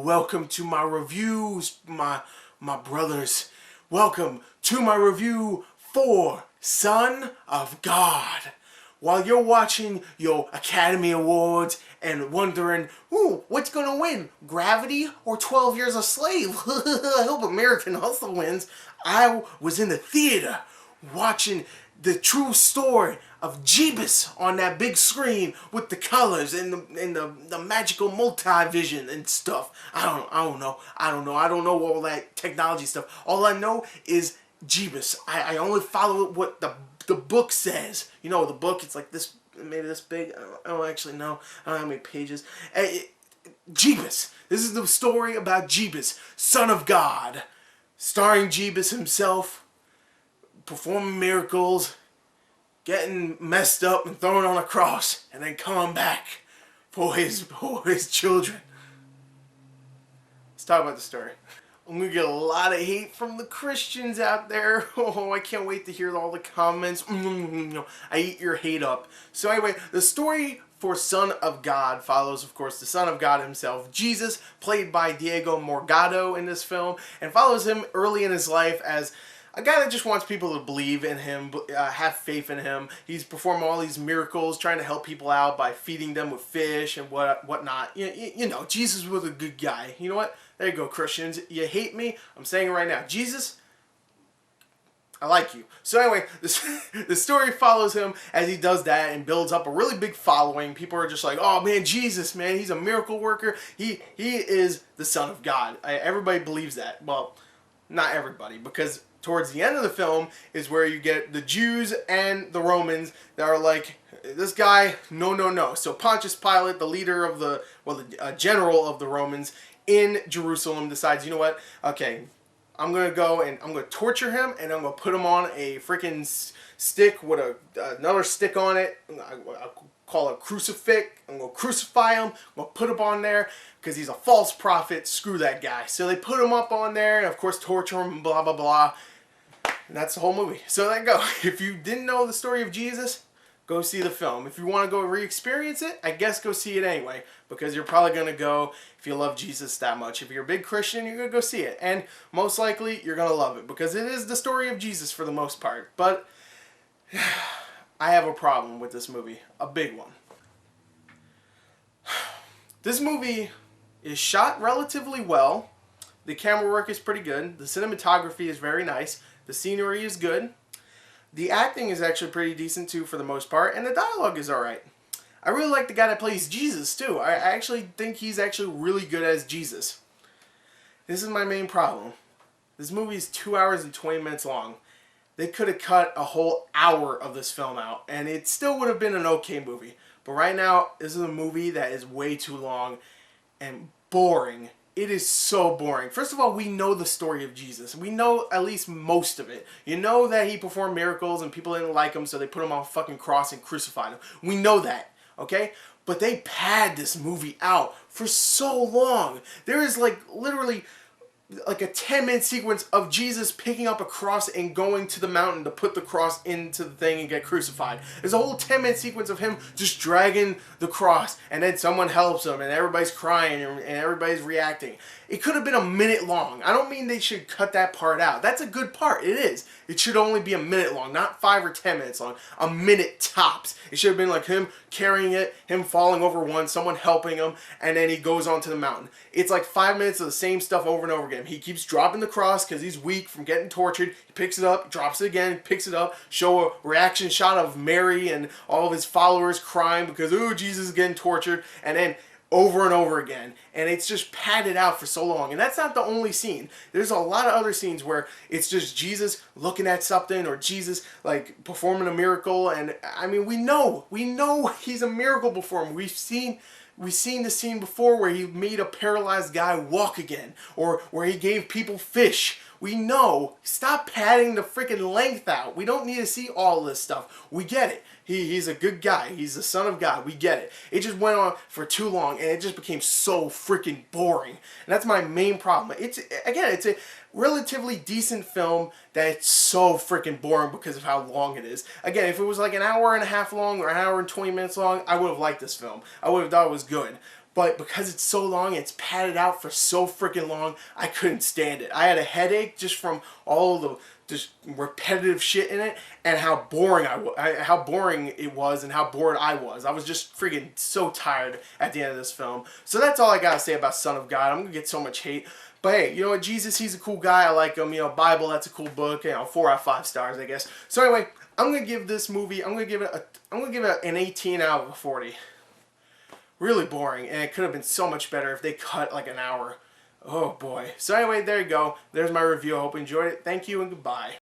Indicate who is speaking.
Speaker 1: welcome to my reviews, my brothers. Welcome to my review for Son of God. While you're watching your Academy Awards and wondering, ooh, what's gonna win? Gravity or 12 Years a Slave? I hope American Hustle wins. I was in the theater watching the true story of Jeebus on that big screen with the colors and the magical multi-vision and stuff. I don't know. I don't know all that technology stuff. All I know is Jeebus. I only follow what the book says. You know, the book, it's like this, maybe this big. I don't actually know. I don't know how many pages. Jeebus. This is the story about Jeebus, Son of God, starring Jeebus himself, performing miracles, getting messed up and thrown on a cross, and then coming back for his children. Let's talk about the story. I'm gonna get a lot of hate from the Christians out there. Oh, I can't wait to hear all the comments. I eat your hate up. So anyway, the story for Son of God follows, of course, the Son of God himself, Jesus, played by Diego Morgado in this film, and follows him early in his life as a guy that just wants people to believe in him, have faith in him. He's performing all these miracles, trying to help people out by feeding them with fish and whatnot. You know, Jesus was a good guy. You know what? There you go, Christians. You hate me? I'm saying it right now. Jesus, I like you. So anyway, the story follows him as he does that and builds up a really big following. People are just like, oh man, Jesus, man, he's a miracle worker. He is the Son of God. Everybody believes that. Well, not everybody, because towards the end of the film is where you get the Jews and the Romans that are like, this guy, no. So Pontius Pilate, the leader of the general of the Romans in Jerusalem, decides, you know what, okay, I'm going to go and I'm going to torture him, and I'm going to put him on a freaking stick with another stick on it. I'll call it a crucifix. I'm going to crucify him. I'm going to put him on there because he's a false prophet. Screw that guy. So they put him up on there and, of course, torture him, blah, blah, blah. And that's the whole movie. So there you go. If you didn't know the story of Jesus, go see the film. If you want to go re-experience it, I guess go see it anyway, because you're probably going to go if you love Jesus that much. If you're a big Christian, you're going to go see it. And most likely, you're going to love it, because it is the story of Jesus for the most part. But I have a problem with this movie. A big one. This movie is shot relatively well. The camera work is pretty good. The cinematography is very nice. The scenery is good. The acting is actually pretty decent too for the most part. And the dialogue is alright. I really like the guy that plays Jesus too. I actually think he's actually really good as Jesus. This is my main problem. This movie is 2 hours and 20 minutes long. They could have cut a whole hour of this film out, and it still would have been an okay movie. But right now, this is a movie that is way too long and boring. It is so boring. First of all, we know the story of Jesus. We know at least most of it. You know that he performed miracles and people didn't like him, so they put him on a fucking cross and crucified him. We know that, okay? But they pad this movie out for so long. There is like literally like a 10-minute sequence of Jesus picking up a cross and going to the mountain to put the cross into the thing and get crucified. There's a whole 10-minute sequence of him just dragging the cross, and then someone helps him, and everybody's crying, and everybody's reacting. It could have been a minute long. I don't mean they should cut that part out. That's a good part. It is. It should only be a minute long, not 5 or 10 minutes long. A minute tops. It should have been like him carrying it, him falling over one, someone helping him, and then he goes onto the mountain. It's like 5 minutes of the same stuff over and over again. He keeps dropping the cross because he's weak from getting tortured. He picks it up, drops it again, picks it up, show a reaction shot of Mary and all of his followers crying because, ooh, Jesus is getting tortured, and then over and over again, and it's just padded out for so long. And that's not the only scene. There's a lot of other scenes where it's just Jesus looking at something, or Jesus like performing a miracle. And I mean, we know he's a miracle performer. We've seen the scene before where he made a paralyzed guy walk again, or where he gave people fish. We know. Stop padding the freaking length out. We don't need to see all this stuff. We get it. He's a good guy. He's the Son of God. We get it. It just went on for too long, and it just became so freaking boring. And that's my main problem. It's a relatively decent film that it's so freaking boring because of how long it is. Again, if it was like an hour and a half long or an hour and 20 minutes long, I would have liked this film. I would have thought it was good. But because it's so long, it's padded out for so freaking long, I couldn't stand it. I had a headache just from all the just repetitive shit in it, and how boring how boring it was, and how bored I was. I was just freaking so tired at the end of this film. So that's all I gotta say about Son of God. I'm gonna get so much hate. But hey, you know what? Jesus, he's a cool guy. I like him. You know, Bible, that's a cool book. You know, 4 out of 5 stars, I guess. So anyway, I'm gonna give this movie. I'm gonna give it an 18 out of 40. Really boring, and it could have been so much better if they cut like an hour. Oh boy. So anyway, there you go. There's my review. I hope you enjoyed it. Thank you and goodbye.